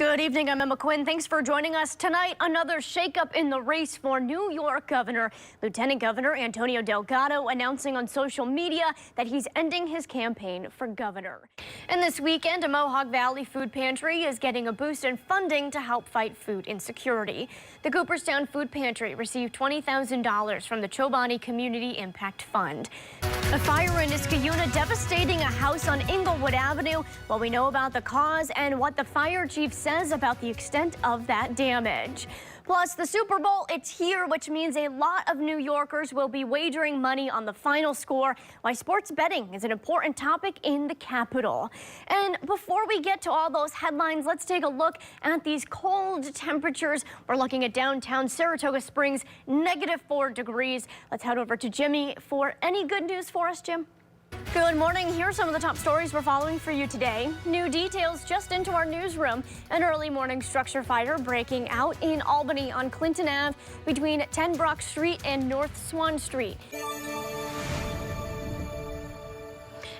Good evening, I'm Emma Quinn. Thanks for joining us tonight. Another shakeup in the race for New York Governor. Lieutenant Governor Antonio Delgado announcing on social media that he's ending his campaign for governor. And this weekend, a Mohawk Valley food pantry is getting a boost in funding to help fight food insecurity. The Cooperstown Food Pantry received $20,000 from the Chobani Community Impact Fund. A fire in Niskayuna devastating a house on Inglewood Avenue. Well, we know about the cause and what the fire chief says about the extent of that damage. Plus, the Super Bowl, it's here, which means a lot of New Yorkers will be wagering money on the final score, why sports betting is an important topic in the capital. And before we get to all those headlines, let's take a look at these cold temperatures. We're looking at downtown Saratoga Springs, -4 degrees. Let's head over to Jimmy for any good news for us, Jim. Good morning. Here are some of the top stories we're following for you today. New details just into our newsroom. An early morning structure fire breaking out in Albany on Clinton Ave between 10 Brock Street and North Swan Street.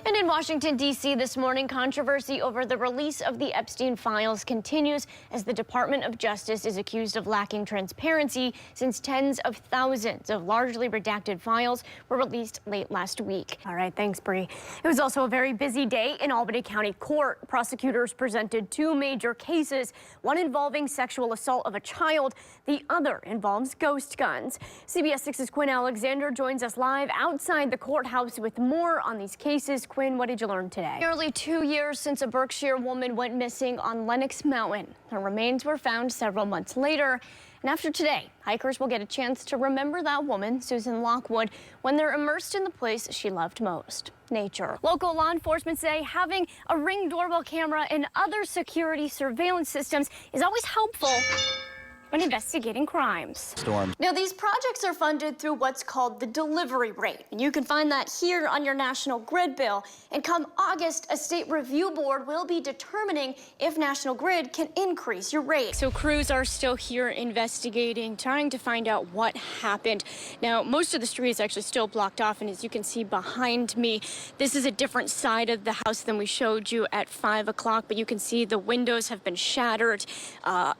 And in Washington, D.C. this morning, controversy over the release of the Epstein files continues as the Department of Justice is accused of lacking transparency since tens of thousands of largely redacted files were released late last week. All right, thanks, Bree. It was also a very busy day in Albany County Court. Prosecutors presented two major cases, one involving sexual assault of a child, the other involves ghost guns. CBS 6's Quinn Alexander joins us live outside the courthouse with more on these cases. Quinn, what did you learn today? Nearly 2 years since a Berkshire woman went missing on Lenox Mountain. Her remains were found several months later. And after today, hikers will get a chance to remember that woman, Susan Lockwood, when they're immersed in the place she loved most, nature. Local law enforcement say having a Ring doorbell camera and other security surveillance systems is always helpful when investigating crimes. Now, these projects are funded through what's called the delivery rate, and you can find that here on your National Grid bill. And come August, a state review board will be determining if National Grid can increase your rate. So crews are still here investigating, trying to find out what happened. Now, most of the street is actually still blocked off, and as you can see behind me, this is a different side of the house than we showed you at 5 o'clock, but you can see the windows have been shattered. A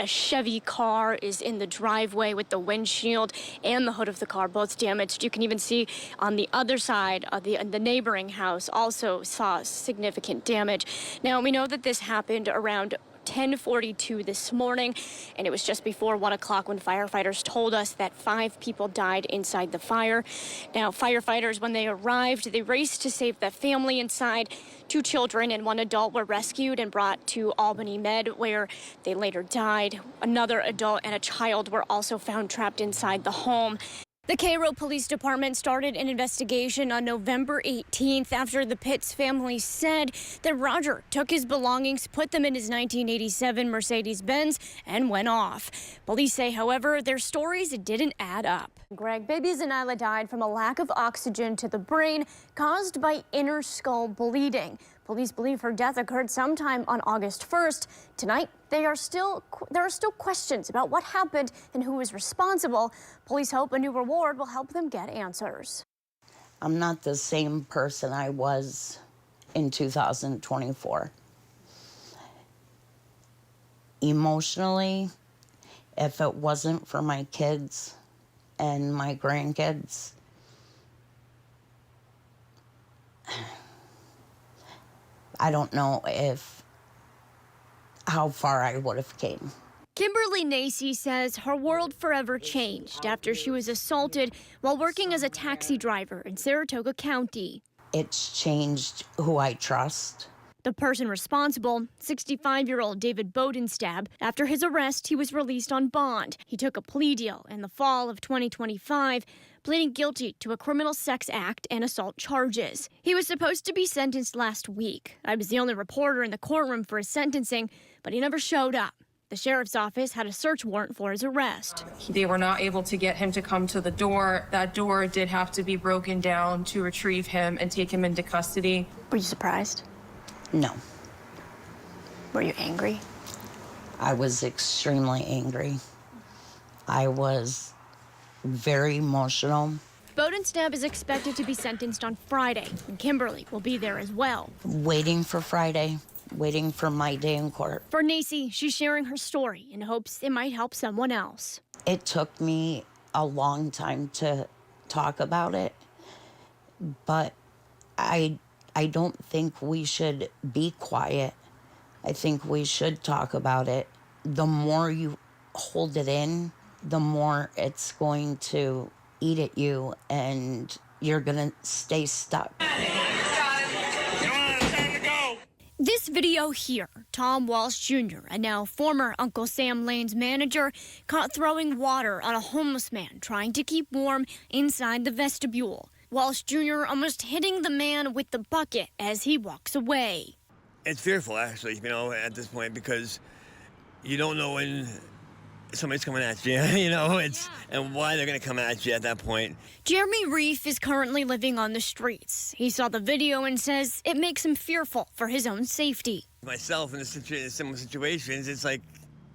Chevy car is in the driveway with the windshield and the hood of the car both damaged. You can even see on the other side of the neighboring house also saw significant damage. Now, we know that this happened around 10:42 this morning, and it was just before 1 o'clock when firefighters told us that 5 people died inside the fire. Now, firefighters, when they arrived, they raced to save the family inside. 2 children and 1 adult were rescued and brought to Albany Med, where they later died. Another adult and a child were also found trapped inside the home. The Cairo Police Department started an investigation on November 18th after the Pitts family said that Roger took his belongings, put them in his 1987 Mercedes-Benz, and went off. Police say, however, their stories didn't add up. Greg, baby Zanila died from a lack of oxygen to the brain caused by inner skull bleeding. Police believe her death occurred sometime on August 1st. Tonight, there are still questions about what happened and who is responsible. Police hope a new reward will help them get answers. I'm not the same person I was in 2024. Emotionally, if it wasn't for my kids and my grandkids, I don't know how far I would have came. Kimberly Nacy says her world forever changed after she was assaulted while working as a taxi driver in Saratoga County. It's changed who I trust. The person responsible, 65-year-old David Bodenstab, after his arrest, he was released on bond. He took a plea deal in the fall of 2025, pleading guilty to a criminal sex act and assault charges. He was supposed to be sentenced last week. I was the only reporter in the courtroom for his sentencing, but he never showed up. The sheriff's office had a search warrant for his arrest. They were not able to get him to come to the door. That door did have to be broken down to retrieve him and take him into custody. Were you surprised? No. Were you angry? I was extremely angry. I was very emotional. Bodenstab is expected to be sentenced on Friday, and Kimberly will be there as well. Waiting for Friday waiting for my day in court. For Nacy, she's sharing her story in hopes it might help someone else. It took me a long time to talk about it, but I don't think we should be quiet. I think we should talk about it. The more you hold it in, the more it's going to eat at you and you're gonna stay stuck. This video here, Tom Walsh Jr., and now former Uncle Sam Lane's manager, caught throwing water on a homeless man trying to keep warm inside the vestibule. Walsh Jr. almost hitting the man with the bucket as he walks away. It's fearful, actually, at this point, because you don't know when somebody's coming at you, and why they're going to come at you at that point. Jeremy Reef is currently living on the streets. He saw the video and says it makes him fearful for his own safety. Myself in similar situations, it's like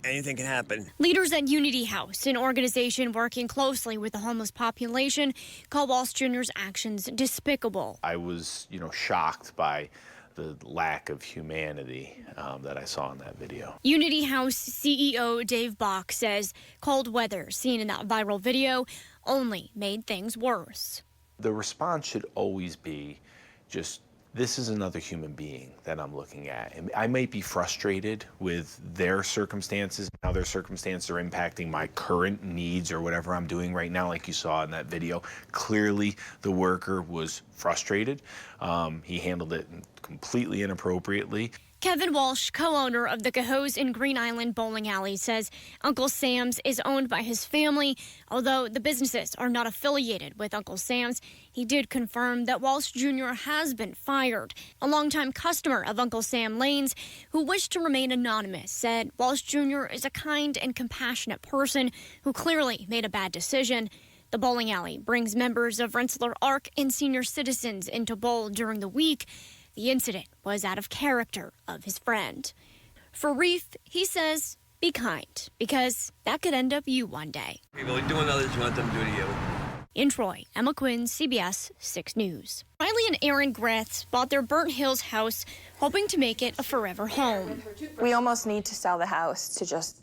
anything can happen. Leaders at Unity House, an organization working closely with the homeless population, call Walsh Jr.'s actions despicable. I was, shocked by the lack of humanity that I saw in that video. Unity House CEO Dave Bach says cold weather seen in that viral video only made things worse. The response should always be just, this is another human being that I'm looking at. And I might be frustrated with their circumstances, how their circumstances are impacting my current needs or whatever I'm doing right now, like you saw in that video. Clearly, the worker was frustrated. He handled it completely inappropriately. Kevin Walsh, co-owner of the Cohoes in Green Island Bowling Alley, says Uncle Sam's is owned by his family. Although the businesses are not affiliated with Uncle Sam's, he did confirm that Walsh Jr. has been fired. A longtime customer of Uncle Sam Lane's, who wished to remain anonymous, said Walsh Jr. is a kind and compassionate person who clearly made a bad decision. The bowling alley brings members of Rensselaer Arc and senior citizens into bowl during the week. The incident was out of character of his friend. For Reef, he says, be kind, because that could end up you one day. People doing others, you want them to do to you. In Troy, Emma Quinn, CBS 6 News. Riley and Aaron Greth bought their Burnt Hills house, hoping to make it a forever home. We almost need to sell the house to just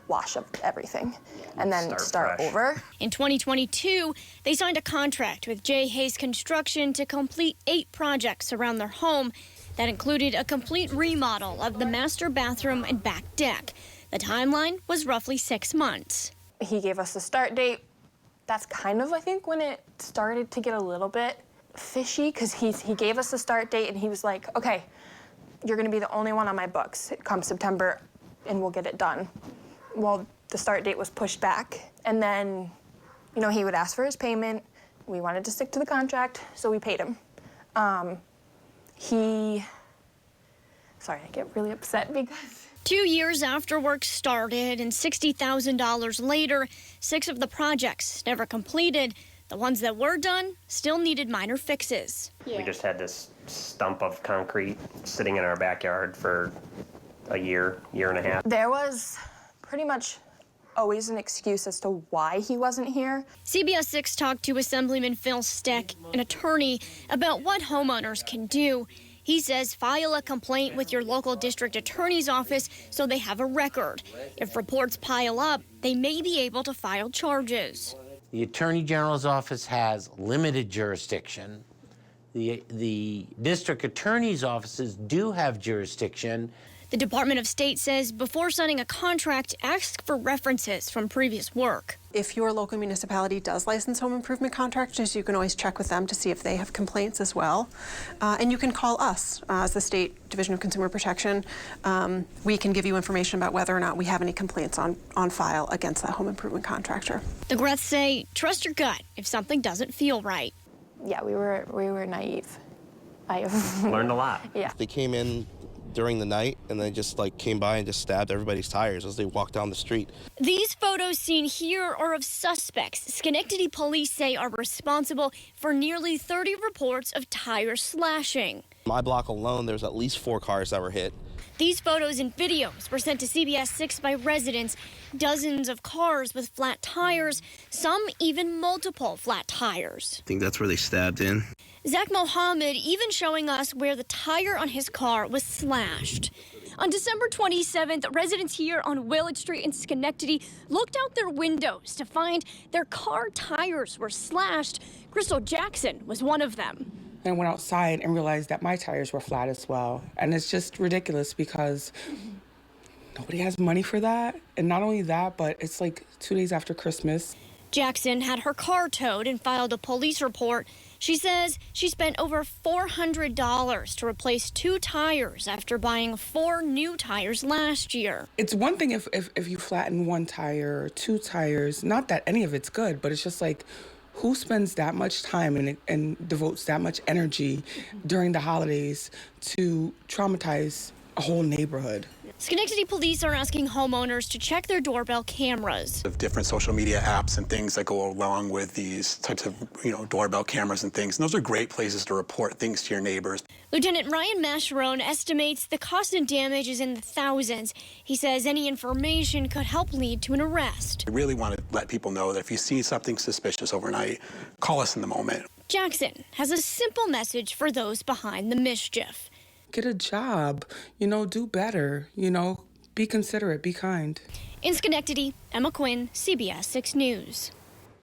wash up everything and then start over. In 2022, they signed a contract with J. Hayes Construction to complete 8 projects around their home. That included a complete remodel of the master bathroom and back deck. The timeline was roughly 6 months. He gave us the start date. That's kind of, I think, when it started to get a little bit fishy, because he gave us the start date and he was like, okay, you're gonna be the only one on my books come September and we'll get it done. Well, the start date was pushed back, and then, he would ask for his payment. We wanted to stick to the contract, so we paid him. Sorry, I get really upset because... 2 years after work started and $60,000 later, 6 of the projects never completed. The ones that were done still needed minor fixes. We just had this stump of concrete sitting in our backyard for a year and a half. There was pretty much always an excuse as to why he wasn't here. CBS 6 talked to Assemblyman Phil Steck, an attorney, about what homeowners can do. He says file a complaint with your local district attorney's office so they have a record. If reports pile up, they may be able to file charges. The Attorney General's office has limited jurisdiction. The district attorney's offices do have jurisdiction. The Department of State says before signing a contract, ask for references from previous work. If your local municipality does license home improvement contractors, you can always check with them to see if they have complaints as well. And you can call us as the State Division of Consumer Protection. We can give you information about whether or not we have any complaints on file against that home improvement contractor. The Greths say trust your gut if something doesn't feel right. Yeah, we were naive. I Learned a lot. Yeah. They came in during the night and they just came by and just stabbed everybody's tires as they walked down the street. These photos seen here are of suspects Schenectady police say are responsible for nearly 30 reports of tire slashing. My block alone, there's at least 4 cars that were hit. These photos and videos were sent to CBS 6 by residents. Dozens of cars with flat tires, some even multiple flat tires. I think that's where they stabbed in. Zach Mohammed even showing us where the tire on his car was slashed. On December 27th, residents here on Willard Street in Schenectady looked out their windows to find their car tires were slashed. Crystal Jackson was one of them. And I went outside and realized that my tires were flat as well. And it's just ridiculous because nobody has money for that. And not only that, but it's like 2 days after Christmas. Jackson had her car towed and filed a police report. She says she spent over $400 to replace 2 tires after buying 4 new tires last year. It's one thing if you flatten 1 tire or 2 tires, not that any of it's good, but it's just like, who spends that much time and devotes that much energy during the holidays to traumatize a whole neighborhood? Schenectady police are asking homeowners to check their doorbell cameras. Of different social media apps and things that go along with these types of, doorbell cameras and things. And those are great places to report things to your neighbors. Lieutenant Ryan Mascherone estimates the cost and damage is in the thousands. He says any information could help lead to an arrest. We really want to let people know that if you see something suspicious overnight, call us in the moment. Jackson has a simple message for those behind the mischief. Get a job, do better, be considerate, be kind. In Schenectady, Emma Quinn, CBS 6 News.